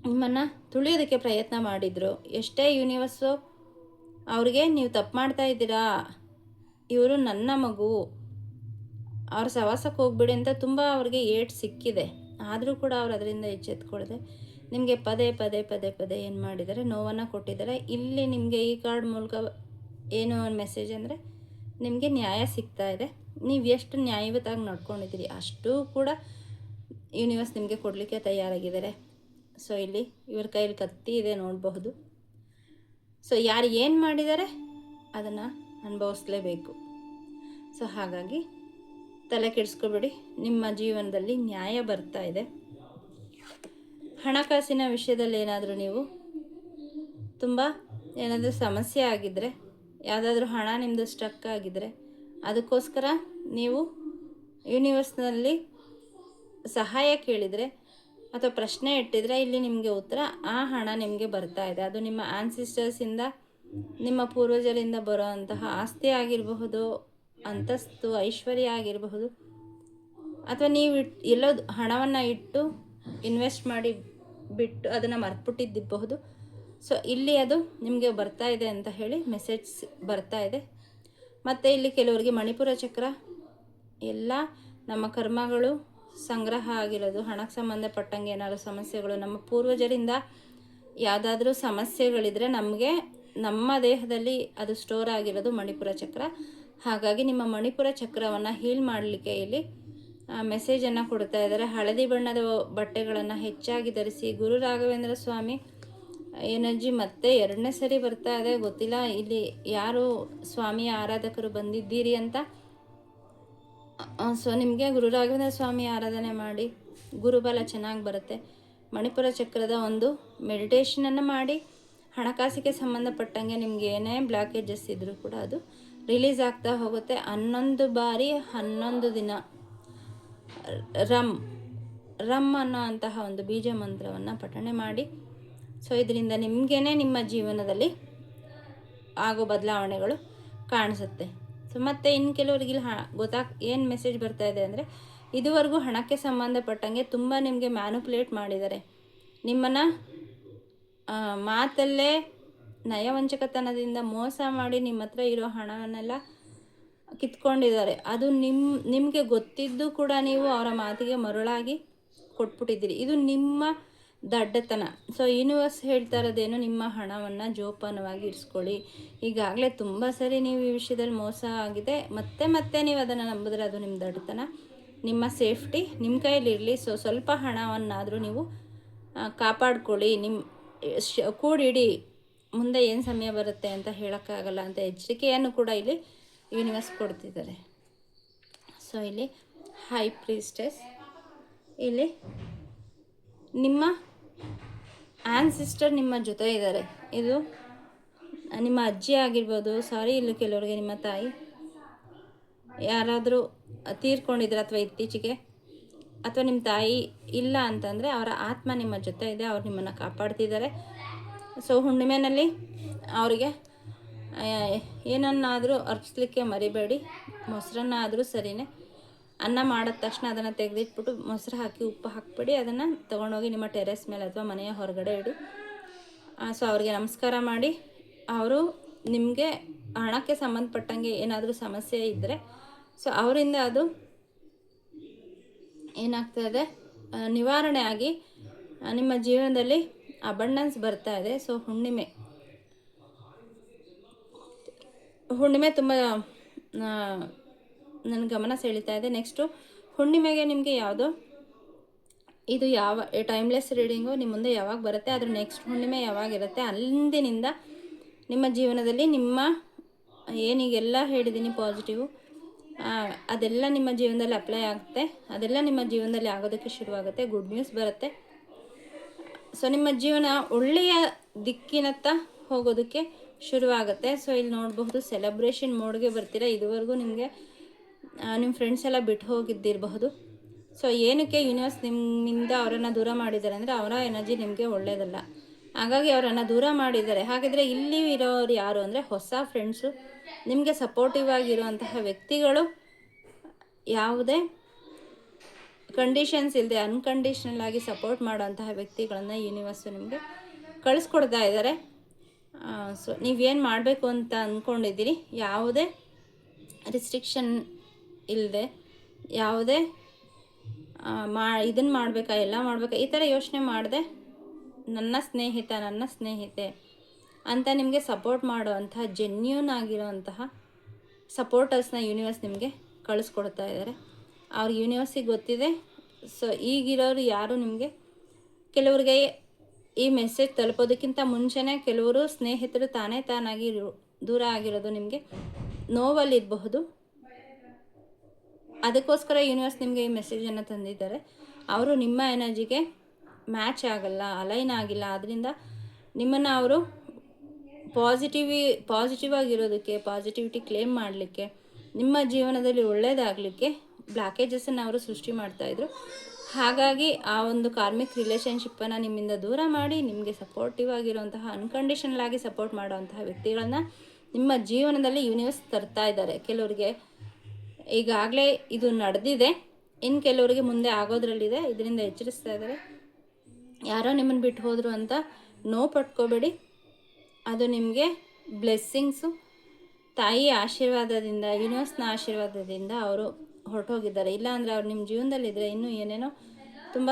ನಿಮ್ಮನ್ನು ತುಳಿಯೋದಕ್ಕೆ ಪ್ರಯತ್ನ ಮಾಡಿದರು, ಎಷ್ಟೇ ಯೂನಿವರ್ಸು ಅವ್ರಿಗೆ ನೀವು ತಪ್ಪು ಮಾಡ್ತಾ ಇದ್ದೀರಾ, ಇವರು ನನ್ನ ಮಗು, ಅವ್ರ ಸವಾಸಕ್ಕೆ ಹೋಗ್ಬಿಡಿ ಅಂತ ತುಂಬ ಅವ್ರಿಗೆ ಏಟು ಸಿಕ್ಕಿದೆ. ಆದರೂ ಕೂಡ ಅವ್ರು ಅದರಿಂದ ಎಚ್ಚೆತ್ಕೊಳ್ಳದೆ ನಿಮಗೆ ಪದೇ ಪದೇ ಪದೇ ಪದೇ ಏನು ಮಾಡಿದ್ದಾರೆ, ನೋವನ್ನು ಕೊಟ್ಟಿದ್ದಾರೆ. ಇಲ್ಲಿ ನಿಮಗೆ ಈ ಕಾರ್ಡ್ ಮೂಲಕ ಏನು ಒಂದು ಮೆಸೇಜ್ ಅಂದರೆ ನಿಮಗೆ ನ್ಯಾಯ ಸಿಗ್ತಾ ಇದೆ. ನೀವು ಎಷ್ಟು ನ್ಯಾಯಯುತವಾಗಿ ನಡ್ಕೊಂಡಿದ್ದೀರಿ ಅಷ್ಟೂ ಕೂಡ ಯೂನಿವರ್ಸ್ ನಿಮಗೆ ಕೊಡಲಿಕ್ಕೆ ತಯಾರಾಗಿದ್ದಾರೆ. ಸೊ ಇಲ್ಲಿ ಇವ್ರ ಕೈಯಲ್ಲಿ ಕತ್ತಿ ಇದೆ ನೋಡಬಹುದು. ಸೊ ಯಾರು ಏನು ಮಾಡಿದ್ದಾರೆ ಅದನ್ನು ಅನುಭವಿಸ್ಲೇಬೇಕು. ಸೊ ಹಾಗಾಗಿ ತಲೆ ಕೆಡಿಸ್ಕೊಬೇಡಿ, ನಿಮ್ಮ ಜೀವನದಲ್ಲಿ ನ್ಯಾಯ ಬರ್ತಾ ಇದೆ. ಹಣಕಾಸಿನ ವಿಷಯದಲ್ಲಿ ಏನಾದರೂ ನೀವು ತುಂಬ ಏನಾದರೂ ಸಮಸ್ಯೆ ಆಗಿದ್ದರೆ, ಯಾವುದಾದ್ರೂ ಹಣ ನಿಮ್ಮದು ಸ್ಟ್ರಕ್ ಆಗಿದ್ದರೆ, ಅದಕ್ಕೋಸ್ಕರ ನೀವು ಯೂನಿವರ್ಸ್ನಲ್ಲಿ ಸಹಾಯ ಕೇಳಿದರೆ ಅಥವಾ ಪ್ರಶ್ನೆ ಇಟ್ಟಿದ್ರೆ ಇಲ್ಲಿ ನಿಮಗೆ ಉತ್ತರ, ಆ ಹಣ ನಿಮಗೆ ಬರ್ತಾ ಇದೆ. ಅದು ನಿಮ್ಮ ಆನ್ಸಿಸ್ಟರ್ಸಿಂದ, ನಿಮ್ಮ ಪೂರ್ವಜರಿಂದ ಬರೋವಂತಹ ಆಸ್ತಿ ಆಗಿರಬಹುದು, ಅಂತಸ್ತು, ಐಶ್ವರ್ಯ ಆಗಿರಬಹುದು, ಅಥವಾ ನೀವು ಎಲ್ಲೋ ಹಣವನ್ನು ಇಟ್ಟು ಇನ್ವೆಸ್ಟ್ ಮಾಡಿ ಬಿಟ್ಟು ಅದನ್ನು ಮರ್ತ್ಬಿಟ್ಟಿದ್ದಿರಬಹುದು. ಸೊ ಇಲ್ಲಿ ಅದು ನಿಮಗೆ ಬರ್ತಾ ಇದೆ ಅಂತ ಹೇಳಿ ಮೆಸೇಜ್ ಬರ್ತಾ ಇದೆ. ಮತ್ತು ಇಲ್ಲಿ ಕೆಲವರಿಗೆ ಮಣಿಪುರ ಚಕ್ರ, ಎಲ್ಲ ನಮ್ಮ ಕರ್ಮಗಳು ಸಂಗ್ರಹ ಆಗಿರೋದು, ಹಣಕ್ಕೆ ಸಂಬಂಧಪಟ್ಟಂಗೆ ಏನಾದರೂ ಸಮಸ್ಯೆಗಳು, ನಮ್ಮ ಪೂರ್ವಜರಿಂದ ಯಾವುದಾದ್ರೂ ಸಮಸ್ಯೆಗಳಿದ್ರೆ ನಮಗೆ ನಮ್ಮ ದೇಹದಲ್ಲಿ ಅದು ಸ್ಟೋರ್ ಆಗಿರೋದು ಮಣಿಪುರ ಚಕ್ರ. ಹಾಗಾಗಿ ನಿಮ್ಮ ಮಣಿಪುರ ಚಕ್ರವನ್ನು ಹೀಲ್ ಮಾಡಲಿಕ್ಕೆ ಇಲ್ಲಿ ಮೆಸೇಜನ್ನು ಕೊಡ್ತಾ ಇದ್ದಾರೆ. ಹಳದಿ ಬಣ್ಣದ ಬಟ್ಟೆಗಳನ್ನು ಹೆಚ್ಚಾಗಿ ಧರಿಸಿ. ಗುರು ರಾಘವೇಂದ್ರ ಸ್ವಾಮಿ ಎನರ್ಜಿ ಮತ್ತೆ 2ನೇ ಸರಿ ಬರ್ತಾ ಇದೆ. ಗೊತ್ತಿಲ್ಲ ಇಲ್ಲಿ ಯಾರು ಸ್ವಾಮಿಯ ಆರಾಧಕರು ಬಂದಿದ್ದೀರಿ ಅಂತ. ಸೊ ನಿಮಗೆ ಗುರು ರಾಘವೇಂದ್ರ ಸ್ವಾಮಿ ಆರಾಧನೆ ಮಾಡಿ ಗುರುಬಲ ಚೆನ್ನಾಗಿ ಬರುತ್ತೆ. ಮಣಿಪುರ ಚಕ್ರದ ಒಂದು ಮೆಡಿಟೇಷನನ್ನು ಮಾಡಿ ಹಣಕಾಸಿಗೆ ಸಂಬಂಧಪಟ್ಟಂಗೆ ನಿಮಗೆ ಏನೇ ಬ್ಲಾಕೇಜಸ್ ಇದ್ದರೂ ಕೂಡ ಅದು ರಿಲೀಸ್ ಆಗ್ತಾ ಹೋಗುತ್ತೆ. 11 ಬಾರಿ 11 ದಿನ ರಮ್ ಅನ್ನೋ ಅಂತಹ ಒಂದು ಬೀಜ ಮಂತ್ರವನ್ನು ಪಠಣೆ ಮಾಡಿ. ಸೊ ಇದರಿಂದ ನಿಮಗೇನೆ ನಿಮ್ಮ ಜೀವನದಲ್ಲಿ ಆಗೋ ಬದಲಾವಣೆಗಳು ಕಾಣಿಸುತ್ತೆ. ಸೊ ಮತ್ತು ಇನ್ನು ಕೆಲವರಿಗೆ ಇಲ್ಲಿ ಏನು ಮೆಸೇಜ್ ಬರ್ತಾ ಇದೆ ಅಂದರೆ, ಇದುವರೆಗೂ ಹಣಕ್ಕೆ ಸಂಬಂಧಪಟ್ಟಂಗೆ ತುಂಬ ನಿಮಗೆ ಮ್ಯಾನುಪುಲೇಟ್ ಮಾಡಿದ್ದಾರೆ. ನಿಮ್ಮನ್ನು ಮಾತಲ್ಲೇ ನಯವಂಚಕತನದಿಂದ ಮೋಸ ಮಾಡಿ ನಿಮ್ಮ ಹತ್ರ ಇರೋ ಹಣವನ್ನೆಲ್ಲ ಕಿತ್ಕೊಂಡಿದ್ದಾರೆ. ಅದು ನಿಮಗೆ ಗೊತ್ತಿದ್ದು ಕೂಡ ನೀವು ಅವರ ಮಾತಿಗೆ ಮರುಳಾಗಿ ಕೊಟ್ಬಿಟ್ಟಿದ್ದೀರಿ. ಇದು ನಿಮ್ಮ ದಡ್ಡತನ. ಸೊ ಯೂನಿವರ್ಸ್ ಹೇಳ್ತಾ ಇರೋದೇನು, ನಿಮ್ಮ ಹಣವನ್ನು ಜೋಪಾನವಾಗಿ ಇರಿಸ್ಕೊಳ್ಳಿ. ಈಗಾಗಲೇ ತುಂಬ ಸರಿ ನೀವು ಈ ವಿಷಯದಲ್ಲಿ ಮೋಸ ಆಗಿದೆ. ಮತ್ತೆ ನೀವು ಅದನ್ನು ನಂಬಿದ್ರೆ ಅದು ನಿಮ್ಮ ದಡ್ಡತನ. ನಿಮ್ಮ ಸೇಫ್ಟಿ ನಿಮ್ಮ ಕೈಯಲ್ಲಿರಲಿ. ಸೊ ಸ್ವಲ್ಪ ಹಣವನ್ನಾದರೂ ನೀವು ಕಾಪಾಡ್ಕೊಳ್ಳಿ. ಕೂಡಿಡಿ. ಮುಂದೆ ಏನು ಸಮಯ ಬರುತ್ತೆ ಅಂತ ಹೇಳೋಕ್ಕಾಗಲ್ಲ ಅಂತ ಎಚ್ಚರಿಕೆಯನ್ನು ಕೂಡ ಇಲ್ಲಿ ಯೂನಿವರ್ಸ್ ಕೊಡ್ತಿದ್ದಾರೆ. ಸೊ ಇಲ್ಲಿ ಹೈ ಪ್ರೀಸ್ಟೆಸ್, ಇಲ್ಲಿ ನಿಮ್ಮ ಆನ್ಸಿಸ್ಟರ್ ನಿಮ್ಮ ಜೊತೆ ಇದ್ದಾರೆ. ಇದು ನಿಮ್ಮ ಅಜ್ಜಿ ಆಗಿರ್ಬೋದು, ಇಲ್ಲಿ ಕೆಲವರಿಗೆ ನಿಮ್ಮ ತಾಯಿ ಯಾರಾದರೂ ತೀರ್ಕೊಂಡಿದ್ರೆ ಅಥವಾ ಇತ್ತೀಚೆಗೆ, ಅಥವಾ ನಿಮ್ಮ ತಾಯಿ ಇಲ್ಲ ಅಂತಂದರೆ ಅವರ ಆತ್ಮ ನಿಮ್ಮ ಜೊತೆ ಇದೆ. ಅವ್ರು ನಿಮ್ಮನ್ನು ಕಾಪಾಡ್ತಿದ್ದಾರೆ. ಸೊ ಹುಣ್ಣಿಮೆಯಲ್ಲಿ ಅವರಿಗೆ ಏನನ್ನಾದರೂ ಅರ್ಪಿಸ್ಲಿಕ್ಕೆ ಮರಿಬೇಡಿ. ಮೊಸರನ್ನಾದರೂ ಸರಿಯೇ, ಅನ್ನ ಮಾಡಿದ ತಕ್ಷಣ ಅದನ್ನು ತೆಗೆದಿಟ್ಬಿಟ್ಟು ಮೊಸರು ಹಾಕಿ ಉಪ್ಪು ಹಾಕಿಬಿಡಿ. ಅದನ್ನು ತೊಗೊಂಡೋಗಿ ನಿಮ್ಮ ಟೆರೆಸ್ ಮೇಲೆ ಅಥವಾ ಮನೆಯ ಹೊರಗಡೆ ಇಡಿ. ಸೊ ಅವ್ರಿಗೆ ನಮಸ್ಕಾರ ಮಾಡಿ. ಅವರು ನಿಮಗೆ ಹಣಕ್ಕೆ ಸಂಬಂಧಪಟ್ಟಂಗೆ ಏನಾದರೂ ಸಮಸ್ಯೆ ಇದ್ದರೆ ಸೊ ಅವರಿಂದ ಅದು ಏನಾಗ್ತಾಯಿದೆ, ನಿವಾರಣೆ ಆಗಿ ನಿಮ್ಮ ಜೀವನದಲ್ಲಿ ಅಬಂಡೆನ್ಸ್ ಬರ್ತಾ ಇದೆ. ಸೊ ಹುಣ್ಣಿಮೆ ತುಂಬ ನನ್ನ ಗಮನ ಸೆಳೀತಾ ಇದೆ. ನೆಕ್ಸ್ಟು ಹುಣ್ಣಿಮೆಗೆ ನಿಮಗೆ ಯಾವುದೋ ಇದು ಯಾವ ಟೈಮ್ಲೆಸ್ ರೀಡಿಂಗು ನಿಮ್ಮ ಮುಂದೆ ಯಾವಾಗ ಬರುತ್ತೆ, ಅದ್ರ ನೆಕ್ಸ್ಟ್ ಹುಣ್ಣಿಮೆ ಯಾವಾಗಿರುತ್ತೆ, ಅಲ್ಲಿಂದಿನಿಂದ ನಿಮ್ಮ ಜೀವನದಲ್ಲಿ ನಿಮ್ಮ ಏನೀಗೆಲ್ಲ ಹೇಳಿದ್ದೀನಿ ಪಾಸಿಟಿವು, ಅದೆಲ್ಲ ನಿಮ್ಮ ಜೀವನದಲ್ಲಿ ಅಪ್ಲೈ ಆಗುತ್ತೆ. ಅದೆಲ್ಲ ನಿಮ್ಮ ಜೀವನದಲ್ಲಿ ಆಗೋದಕ್ಕೆ ಶುರುವಾಗುತ್ತೆ. ಗುಡ್ ನ್ಯೂಸ್ ಬರುತ್ತೆ. ಸೊ ನಿಮ್ಮ ಜೀವನ ಒಳ್ಳೆಯ ದಿಕ್ಕಿನತ್ತ ಹೋಗೋದಕ್ಕೆ ಶುರುವಾಗುತ್ತೆ. ಸೊ ಇಲ್ಲಿ ನೋಡಬಹುದು ಸೆಲೆಬ್ರೇಷನ್ ಮೋಡ್ಗೆ ಬರ್ತೀರಾ. ಇದುವರೆಗೂ ನಿಮಗೆ ನಿಮ್ಮ ಫ್ರೆಂಡ್ಸ್ ಎಲ್ಲ ಬಿಟ್ಟು ಹೋಗಿದ್ದಿರಬಹುದು. ಸೊ ಏನಕ್ಕೆ ಯೂನಿವರ್ಸ್ ನಿಮ್ಮಿಂದ ಅವರನ್ನು ದೂರ ಮಾಡಿದ್ದಾರೆ ಅಂದರೆ ಅವರ ಎನರ್ಜಿ ನಿಮಗೆ ಒಳ್ಳೆಯದಲ್ಲ, ಹಾಗಾಗಿ ಅವರನ್ನು ದೂರ ಮಾಡಿದ್ದಾರೆ. ಹಾಗಿದ್ರೆ ಇಲ್ಲಿ ಇರೋರು ಯಾರು ಅಂದರೆ ಹೊಸ ಫ್ರೆಂಡ್ಸು, ನಿಮಗೆ ಸಪೋರ್ಟಿವ್ ಆಗಿರುವಂತಹ ವ್ಯಕ್ತಿಗಳು, ಯಾವುದೇ ಕಂಡೀಷನ್ಸ್ ಇಲ್ಲದೆ ಅನ್ಕಂಡೀಷ್ನಲ್ ಆಗಿ ಸಪೋರ್ಟ್ ಮಾಡೋಂತಹ ವ್ಯಕ್ತಿಗಳನ್ನು ಯೂನಿವರ್ಸು ನಿಮಗೆ ಕಳಿಸ್ಕೊಡ್ತಾ ಇದ್ದಾರೆ. ಸೊ ನೀವೇನು ಮಾಡಬೇಕು ಅಂತ ಅಂದ್ಕೊಂಡಿದ್ದೀರಿ, ಯಾವುದೇ ರಿಸ್ಟ್ರಿಕ್ಷನ್ ಇಲ್ಲದೆ, ಯಾವುದೇ ಇದನ್ನು ಮಾಡಬೇಕಾ ಎಲ್ಲ ಮಾಡಬೇಕಾ ಈ ಥರ ಯೋಚನೆ ಮಾಡದೆ, ನನ್ನ ಸ್ನೇಹಿತೆ ಅಂತ ನಿಮಗೆ ಸಪೋರ್ಟ್ ಮಾಡುವಂತಹ ಜೆನ್ಯೂನ್ ಆಗಿರೋಂತಹ ಸಪೋರ್ಟರ್ಸ್ನ ಯೂನಿವರ್ಸ್ ನಿಮಗೆ ಕಳಿಸ್ಕೊಡ್ತಾ ಇದ್ದಾರೆ. ಅವ್ರಿಗೆ ಯೂನಿವರ್ಸಿಗೆ ಗೊತ್ತಿದೆ. ಸೊ ಈಗಿರೋರು ಯಾರು ನಿಮಗೆ, ಕೆಲವ್ರಿಗೆ ಈ ಮೆಸೇಜ್ ತಲುಪೋದಕ್ಕಿಂತ ಮುಂಚೆನೇ ಕೆಲವರು ಸ್ನೇಹಿತರು ತಾನಾಗಿ ದೂರ ಆಗಿರೋದು ನಿಮಗೆ ನೋವಲ್ಲಿರಬಹುದು. ಅದಕ್ಕೋಸ್ಕರ ಯೂನಿವರ್ಸ್ ನಿಮಗೆ ಈ ಮೆಸೇಜನ್ನು ತಂದಿದ್ದಾರೆ. ಅವರು ನಿಮ್ಮ ಎನರ್ಜಿಗೆ ಮ್ಯಾಚ್ ಆಗಲ್ಲ, ಅಲೈನ್ ಆಗಿಲ್ಲ. ಅದರಿಂದ ನಿಮ್ಮನ್ನು ಅವರು ಪಾಸಿಟಿವ್ ಆಗಿರೋದಕ್ಕೆ, ಪಾಸಿಟಿವಿಟಿ ಕ್ಲೇಮ್ ಮಾಡಲಿಕ್ಕೆ, ನಿಮ್ಮ ಜೀವನದಲ್ಲಿ ಒಳ್ಳೆಯದಾಗಲಿಕ್ಕೆ ಬ್ಲಾಕೇಜಸನ್ನು ಅವರು ಸೃಷ್ಟಿ ಮಾಡ್ತಾಯಿದ್ರು. ಹಾಗಾಗಿ ಆ ಒಂದು ಕಾರ್ಮಿಕ್ ರಿಲೇಷನ್ಶಿಪ್ಪನ್ನು ನಿಮ್ಮಿಂದ ದೂರ ಮಾಡಿ ನಿಮಗೆ ಸಪೋರ್ಟಿವ್ ಆಗಿರುವಂತಹ, ಅನ್ಕಂಡೀಷನಲ್ ಆಗಿ ಸಪೋರ್ಟ್ ಮಾಡುವಂತಹ ವ್ಯಕ್ತಿಗಳನ್ನ ನಿಮ್ಮ ಜೀವನದಲ್ಲಿ ಯೂನಿವರ್ಸ್ ತರ್ತಾ ಇದ್ದಾರೆ. ಕೆಲವರಿಗೆ ಈಗಾಗಲೇ ಇದು ನಡೆದಿದೆ, ಇನ್ನು ಕೆಲವರಿಗೆ ಮುಂದೆ ಆಗೋದ್ರಲ್ಲಿದೆ. ಇದರಿಂದ ಎಚ್ಚರಿಸ್ತಾ ಇದ್ದಾರೆ. ಯಾರೋ ನಿಮ್ಮನ್ನು ಬಿಟ್ಟು ಹೋದರು ಅಂತ ನೋವು ಪಟ್ಕೋಬೇಡಿ. ಅದು ನಿಮಗೆ ಬ್ಲೆಸ್ಸಿಂಗ್ಸು, ತಾಯಿಯ ಆಶೀರ್ವಾದದಿಂದ, ಯೂನಿವರ್ಸ್ನ ಆಶೀರ್ವಾದದಿಂದ ಅವರು ಹೊರಟೋಗಿದ್ದಾರೆ. ಇಲ್ಲಾಂದರೆ ಅವ್ರು ನಿಮ್ಮ ಜೀವನದಲ್ಲಿದ್ದರೆ ಇನ್ನೂ ಏನೇನೋ ತುಂಬ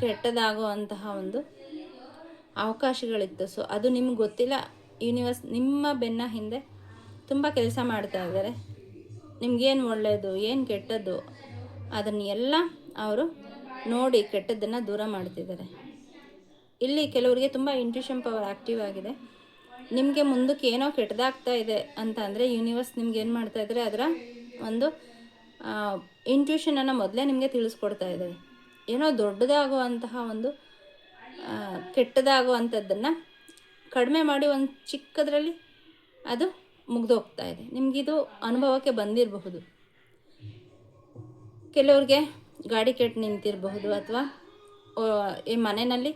ಕೆಟ್ಟದಾಗುವಂತಹ ಒಂದು ಅವಕಾಶಗಳಿತ್ತು. ಸೊ ಅದು ನಿಮ್ಗೆ ಗೊತ್ತಿಲ್ಲ. ಯೂನಿವರ್ಸ್ ನಿಮ್ಮ ಬೆನ್ನ ಹಿಂದೆ ತುಂಬ ಕೆಲಸ ಮಾಡ್ತಾ ಇದ್ದಾರೆ. ನಿಮಗೇನು ಒಳ್ಳೆಯದು, ಏನು ಕೆಟ್ಟದ್ದು, ಅದನ್ನೆಲ್ಲ ಅವರು ನೋಡಿ ಕೆಟ್ಟದ್ದನ್ನು ದೂರ ಮಾಡ್ತಿದ್ದಾರೆ. ಇಲ್ಲಿ ಕೆಲವರಿಗೆ ತುಂಬ ಇಂಟ್ಯೂಷನ್ ಪವರ್ ಆ್ಯಕ್ಟಿವ್ ಆಗಿದೆ. ನಿಮಗೆ ಮುಂದಕ್ಕೆ ಏನೋ ಕೆಟ್ಟದಾಗ್ತಾ ಇದೆ ಅಂತ ಅಂದರೆ ಯೂನಿವರ್ಸ್ ನಿಮ್ಗೆ ಏನು ಮಾಡ್ತಾ ಇದ್ದಾರೆ, ಅದರ ಒಂದು ಇಂಟ್ಯೂಷನನ್ನು ಮೊದಲೇ ನಿಮಗೆ ತಿಳಿಸ್ಕೊಡ್ತಾ ಇದ್ದಾರೆ. ಏನೋ ದೊಡ್ಡದಾಗುವಂತಹ ಒಂದು ಕೆಟ್ಟದಾಗುವಂಥದ್ದನ್ನು ಕಡಿಮೆ ಮಾಡಿ ಒಂದು ಚಿಕ್ಕದರಲ್ಲಿ ಅದು ಮುಗ್ದೋಗ್ತಾ ಇದೆ. ನಿಮಗಿದು ಅನುಭವಕ್ಕೆ ಬಂದಿರಬಹುದು. ಕೆಲವ್ರಿಗೆ ಗಾಡಿ ಕೆಟ್ಟು ನಿಂತಿರಬಹುದು, ಅಥವಾ ಈ ಮನೆಯಲ್ಲಿ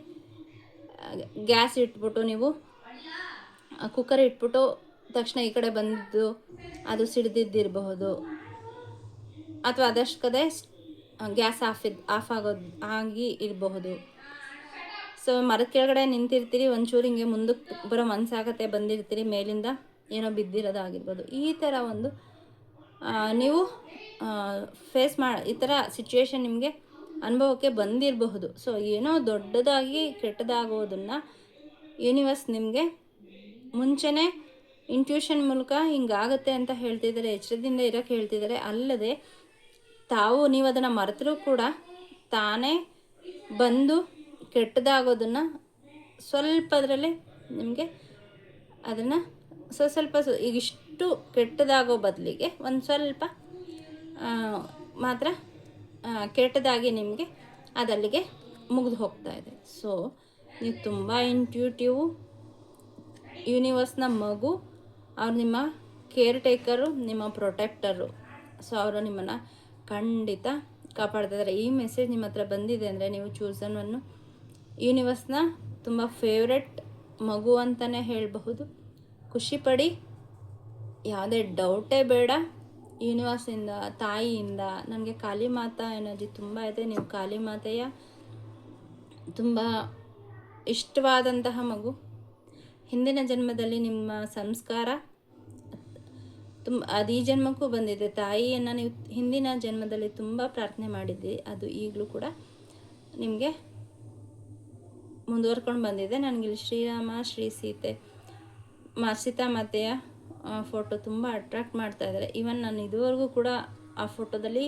ಗ್ಯಾಸ್ ಇಟ್ಬಿಟ್ಟು ನೀವು ಕುಕ್ಕರ್ ಇಟ್ಬಿಟ್ಟು ತಕ್ಷಣ ಈ ಕಡೆ ಬಂದಿದ್ದು ಅದು ಸಿಡಿದಿದ್ದಿರಬಹುದು, ಅಥವಾ ಅದಷ್ಟು ಕಡೆ ಗ್ಯಾಸ್ ಆಫ್ ಆಗಿ ಇರಬಹುದು. ಸೊ ಮರದ ಕೆಳಗಡೆ ನಿಂತಿರ್ತೀರಿ, ಒಂಚೂರು ಹಿಂಗೆ ಮುಂದಕ್ಕೆ ಬರೋ ಮನಸ್ಸಾಗತ್ತೆ, ಬಂದಿರ್ತೀರಿ, ಮೇಲಿಂದ ಏನೋ ಬಿದ್ದಿರೋದಾಗಿರ್ಬೋದು. ಈ ಥರ ಒಂದು ನೀವು ಈ ಥರ ಸಿಚುವೇಶನ್ ನಿಮಗೆ ಅನುಭವಕ್ಕೆ ಬಂದಿರಬಹುದು. ಸೊ ಏನೋ ದೊಡ್ಡದಾಗಿ ಕೆಟ್ಟದಾಗೋದನ್ನು ಯೂನಿವರ್ಸ್ ನಿಮಗೆ ಮುಂಚೆನೇ ಇಂಟ್ಯೂಷನ್ ಮೂಲಕ ಹಿಂಗಾಗುತ್ತೆ ಅಂತ ಹೇಳ್ತಿದ್ದಾರೆ, ಎಚ್ಚರದಿಂದ ಇರೋಕ್ಕೆ ಹೇಳ್ತಿದ್ದಾರೆ. ಅಲ್ಲದೆ ನೀವು ಅದನ್ನು ಮರೆತರೂ ಕೂಡ ತಾನೇ ಬಂದು ಕೆಟ್ಟದಾಗೋದನ್ನು ಸ್ವಲ್ಪದರಲ್ಲೇ ನಿಮಗೆ ಅದನ್ನು ಸ್ವಲ್ಪ ಈಗ ಇಷ್ಟು ಕೆಟ್ಟದಾಗೋ ಬದಲಿಗೆ ಒಂದು ಸ್ವಲ್ಪ ಮಾತ್ರ ಕೆಟ್ಟದಾಗಿ ನಿಮಗೆ ಅದಲ್ಲಿಗೆ ಮುಗಿದು ಹೋಗ್ತಾ ಇದೆ. ಸೊ ನೀವು ತುಂಬ ಇಂಟ್ಯೂಟಿವ್, ಯೂನಿವರ್ಸ್ನ ಮಗು. ಅವ್ರು ನಿಮ್ಮ ಕೇರ್ ಟೇಕರು, ನಿಮ್ಮ ಪ್ರೊಟೆಕ್ಟರು. ಸೊ ಅವರು ನಿಮ್ಮನ್ನು ಖಂಡಿತ ಕಾಪಾಡ್ತಿದ್ದಾರೆ. ಈ ಮೆಸೇಜ್ ನಿಮ್ಮ ಹತ್ರ ಬಂದಿದೆ ಅಂದರೆ ನೀವು ಚೂಸನ್ನು ಯೂನಿವರ್ಸ್ನ ತುಂಬ ಫೇವ್ರೆಟ್ ಮಗು ಅಂತಲೇ ಹೇಳಬಹುದು. ಖುಷಿಪಡಿ, ಯಾವುದೇ ಡೌಟೇ ಬೇಡ. ಯೂನಿವರ್ಸಿಂದ, ತಾಯಿಯಿಂದ ನನಗೆ ಕಾಳಿ ಮಾತಾ ಎನರ್ಜಿ ತುಂಬ ಇದೆ. ನೀವು ಕಾಳಿ ಮಾತೆಯ ತುಂಬ ಇಷ್ಟವಾದಂತಹ ಮಗು. ಹಿಂದಿನ ಜನ್ಮದಲ್ಲಿ ನಿಮ್ಮ ಸಂಸ್ಕಾರ ಅದು ಈ ಜನ್ಮಕ್ಕೂ ಬಂದಿದೆ. ತಾಯಿಯನ್ನು ನೀವು ಹಿಂದಿನ ಜನ್ಮದಲ್ಲಿ ತುಂಬ ಪ್ರಾರ್ಥನೆ ಮಾಡಿದ್ದೀರಿ, ಅದು ಈಗಲೂ ಕೂಡ ನಿಮಗೆ ಮುಂದುವರ್ಕೊಂಡು ಬಂದಿದೆ. ನನಗಿಲ್ಲಿ ಶ್ರೀರಾಮ, ಸೀತಾಮಾತೆಯ ಫೋಟೋ ತುಂಬ ಅಟ್ರಾಕ್ಟ್ ಮಾಡ್ತಾ ಇದ್ದಾರೆ. ಈವನ್ ನಾನು ಇದುವರೆಗೂ ಕೂಡ ಆ ಫೋಟೋದಲ್ಲಿ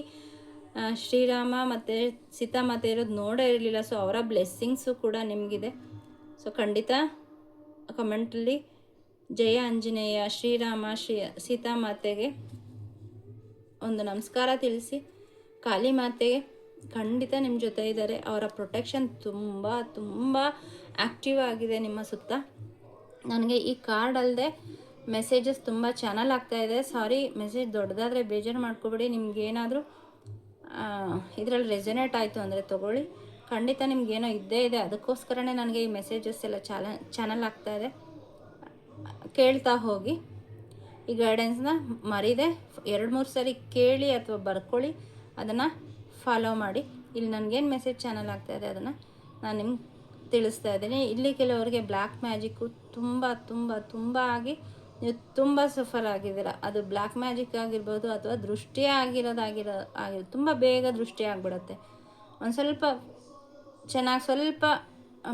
ಶ್ರೀರಾಮ ಮತ್ತು ಸೀತಾಮಾತೆ ಇರೋದು ನೋಡೇ ಇರಲಿಲ್ಲ. ಸೊ ಅವರ ಬ್ಲೆಸ್ಸಿಂಗ್ಸು ಕೂಡ ನಿಮಗಿದೆ. ಸೊ ಖಂಡಿತ ಕಮೆಂಟಲ್ಲಿ ಜಯ ಆಂಜನೇಯ, ಶ್ರೀರಾಮ, ಸೀತಾಮಾತೆಗೆ ಒಂದು ನಮಸ್ಕಾರ ತಿಳಿಸಿ. ಕಾಳಿ ಮಾತೆಗೆ ಖಂಡಿತ ನಿಮ್ಮ ಜೊತೆ ಇದ್ದಾರೆ. ಅವರ ಪ್ರೊಟೆಕ್ಷನ್ ತುಂಬ ತುಂಬ ಆ್ಯಕ್ಟಿವ್ ಆಗಿದೆ ನಿಮ್ಮ ಸುತ್ತ. ನನಗೆ ಈ ಕಾರ್ಡ್ ಅಲ್ಲದೆ ಮೆಸೇಜಸ್ ತುಂಬ ಚಾನಲ್ ಆಗ್ತಾಯಿದೆ. ಸಾರಿ, ಮೆಸೇಜ್ ದೊಡ್ಡದಾದರೆ ಬೇಜಾರು ಮಾಡ್ಕೊಬೇಡಿ. ನಿಮಗೇನಾದರೂ ಇದರಲ್ಲಿ ರೆಸೊನೇಟ್ ಆಯಿತು ಅಂದರೆ ತೊಗೊಳ್ಳಿ. ಖಂಡಿತ ನಿಮಗೇನೋ ಇದ್ದೇ ಇದೆ. ಅದಕ್ಕೋಸ್ಕರನೇ ನನಗೆ ಈ ಮೆಸೇಜಸ್ ಎಲ್ಲ ಚಾನಲ್ ಆಗ್ತಾಯಿದೆ. ಕೇಳ್ತಾ ಹೋಗಿ. ಈ ಗೈಡೆನ್ಸ್ನ ಮರಿದೆ 2-3 ಸರಿ ಕೇಳಿ ಅಥವಾ ಬರ್ಕೊಳ್ಳಿ, ಅದನ್ನು ಫಾಲೋ ಮಾಡಿ. ಇಲ್ಲಿ ನನಗೇನು ಮೆಸೇಜ್ ಚಾನಲ್ ಆಗ್ತಾಯಿದೆ ಅದನ್ನು ನಾನು ನಿಮ್ಗೆ ತಿಳಿಸ್ತಾ ಇದ್ದೀನಿ. ಇಲ್ಲಿ ಕೆಲವರಿಗೆ ಬ್ಲ್ಯಾಕ್ ಮ್ಯಾಜಿಕ್ಕು ತುಂಬ ತುಂಬ ತುಂಬ ಆಗಿ ನೀವು ತುಂಬ ಸಫರ್ ಆಗಿದ್ದೀರ. ಅದು ಬ್ಲ್ಯಾಕ್ ಮ್ಯಾಜಿಕ್ ಆಗಿರ್ಬೋದು ಅಥವಾ ದೃಷ್ಟಿ ತುಂಬ ಬೇಗ ದೃಷ್ಟಿ ಆಗಿಬಿಡುತ್ತೆ. ಒಂದು ಸ್ವಲ್ಪ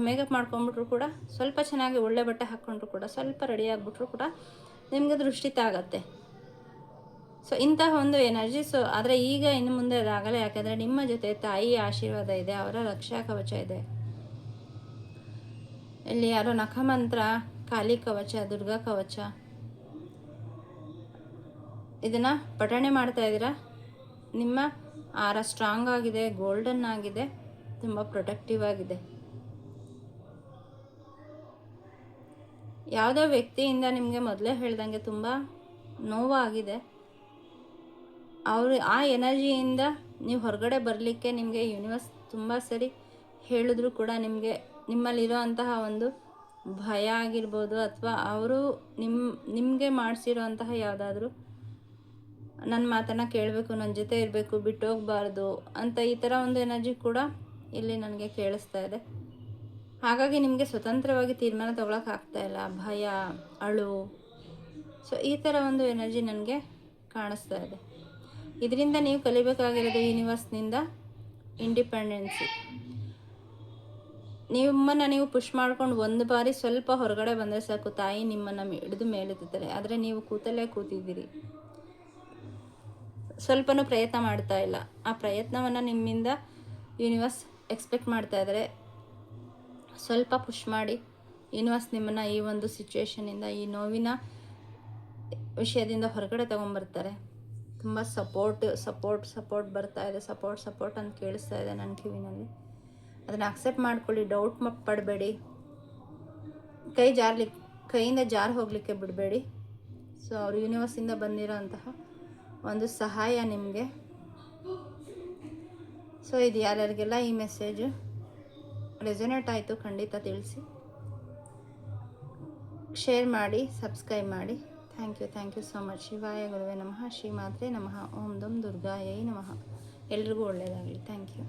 ಮೇಕಪ್ ಮಾಡ್ಕೊಂಬಿಟ್ರು ಕೂಡ, ಸ್ವಲ್ಪ ಚೆನ್ನಾಗಿ ಒಳ್ಳೆ ಬಟ್ಟೆ ಹಾಕ್ಕೊಂಡ್ರು ಕೂಡ, ಸ್ವಲ್ಪ ರೆಡಿ ಆಗಿಬಿಟ್ರು ಕೂಡ ನಿಮಗೆ ದೃಷ್ಟಿ ತಾಗತ್ತೆ. ಸೊ ಇಂತಹ ಒಂದು ಎನರ್ಜಿ. ಸೊ ಆದರೆ ಈಗ ಇನ್ನು ಮುಂದೆ ಅದಾಗಲ್ಲ. ಯಾಕೆಂದರೆ ನಿಮ್ಮ ಜೊತೆ ತಾಯಿಯ ಆಶೀರ್ವಾದ ಇದೆ, ಅವರ ರಕ್ಷಾ ಕವಚ ಇದೆ. ಇಲ್ಲಿ ಯಾರೋ ನಖಮಂತ್ರ, ಕಾಳಿ ಕವಚ, ದುರ್ಗಾ ಕವಚ ಇದನ್ನು ಪಠಣೆ ಮಾಡ್ತಾ ಇದ್ದೀರಾ. ನಿಮ್ಮ ಆರ ಸ್ಟ್ರಾಂಗ್ ಆಗಿದೆ, ಗೋಲ್ಡನ್ ಆಗಿದೆ, ತುಂಬ ಪ್ರೊಟೆಕ್ಟಿವ್ ಆಗಿದೆ. ಯಾವುದೋ ವ್ಯಕ್ತಿಯಿಂದ ನಿಮಗೆ ಮೊದಲೇ ಹೇಳ್ದಂಗೆ ತುಂಬ ನೋವಾಗಿದೆ. ಆ ಎನರ್ಜಿಯಿಂದ ನೀವು ಹೊರಗಡೆ ಬರಲಿಕ್ಕೆ ನಿಮಗೆ ಯೂನಿವರ್ಸ್ ತುಂಬ ಸರಿ ಹೇಳಿದ್ರು ಕೂಡ ನಿಮ್ಮಲ್ಲಿರೋ ಅಂತಹ ಒಂದು ಭಯ ಆಗಿರ್ಬೋದು, ಅಥವಾ ಅವರು ನಿಮಗೆ ಮಾಡಿಸಿರೋ ಅಂತಹ ಯಾವುದಾದ್ರೂ ನನ್ನ ಮಾತನ್ನು ಕೇಳಬೇಕು, ನನ್ನ ಜೊತೆ ಇರಬೇಕು, ಬಿಟ್ಟು ಹೋಗಬಾರ್ದು ಅಂತ ಈ ಥರ ಒಂದು ಎನರ್ಜಿ ಕೂಡ ಇಲ್ಲಿ ನನಗೆ ಕೇಳಿಸ್ತಾ ಇದೆ. ಹಾಗಾಗಿ ನಿಮಗೆ ಸ್ವತಂತ್ರವಾಗಿ ತೀರ್ಮಾನ ತೊಗೊಳಕ್ಕಾಗ್ತಾ ಇಲ್ಲ, ಭಯ, ಅಳು. ಸೊ ಈ ಥರ ಒಂದು ಎನರ್ಜಿ ನನಗೆ ಕಾಣಿಸ್ತಾ ಇದೆ. ಇದರಿಂದ ನೀವು ಕಲಿಬೇಕಾಗಿರೋದು ಯೂನಿವರ್ಸ್ನಿಂದ ಇಂಡಿಪೆಂಡೆನ್ಸಿ. ನಿಮ್ಮನ್ನು ನೀವು ಪುಷ್ ಮಾಡ್ಕೊಂಡು ಒಂದು ಬಾರಿ ಸ್ವಲ್ಪ ಹೊರಗಡೆ ಬಂದರೆ ಸಾಕು, ತಾಯಿ ನಿಮ್ಮನ್ನು ಹಿಡಿದು ಮೇಲೆತ್ತುತ್ತಾರೆ. ಆದರೆ ನೀವು ಕೂತಲ್ಲೇ ಕೂತಿದ್ದೀರಿ, ಸ್ವಲ್ಪನೂ ಪ್ರಯತ್ನ ಮಾಡ್ತಾ ಇಲ್ಲ. ಆ ಪ್ರಯತ್ನವನ್ನು ನಿಮ್ಮಿಂದ ಯೂನಿವರ್ಸ್ ಎಕ್ಸ್ಪೆಕ್ಟ್ ಮಾಡ್ತಾ ಇದ್ದಾರೆ. ಸ್ವಲ್ಪ ಪುಷ್ ಮಾಡಿ ಯೂನಿವರ್ಸ್ ನಿಮ್ಮನ್ನು ಈ ಒಂದು ಸಿಚುವೇಶನಿಂದ, ಈ ನೋವಿನ ವಿಷಯದಿಂದ ಹೊರಗಡೆ ತೊಗೊಂಬರ್ತಾರೆ. ತುಂಬ ಸಪೋರ್ಟ್ ಬರ್ತಾ ಇದೆ. ಸಪೋರ್ಟ್ ಅಂತ ಕೇಳಿಸ್ತಾ ಇದೆ ನನ್ನ ಕಿವಿನಲ್ಲಿ. ಅದನ್ನು ಅಕ್ಸೆಪ್ಟ್ ಮಾಡ್ಕೊಳ್ಳಿ. ಡೌಟ್ ಪಡಬೇಡಿ. ಕೈಯಿಂದ ಜಾರಿ ಹೋಗಲಿಕ್ಕೆ ಬಿಡಬೇಡಿ. ಸೊ ಅವರು ಯೂನಿವರ್ಸಿಂದ ಬಂದಿರೋ ಅಂತಹ ಒಂದು ಸಹಾಯ ನಿಮಗೆ. ಸೊ ಇದು ಯಾರ್ಯಾರಿಗೆಲ್ಲ ಈ ಮೆಸೇಜು ರೆಸೊನೇಟ್ ಆಯಿತು ಖಂಡಿತ ತಿಳಿಸಿ, ಶೇರ್ ಮಾಡಿ, ಸಬ್ಸ್ಕ್ರೈಬ್ ಮಾಡಿ. Thank you so much. ಶಿವಾಯ ಗುರುವೇ ನಮಃ, ಶ್ರೀ ಮಾತ್ರೆ ನಮಃ, ಓಂ ದಂ ದುರ್ಗಾಯೈ ನಮಃ. ಎಲ್ರಿಗೂ ಒಳ್ಳೆಯದಾಗಲಿ. Thank you.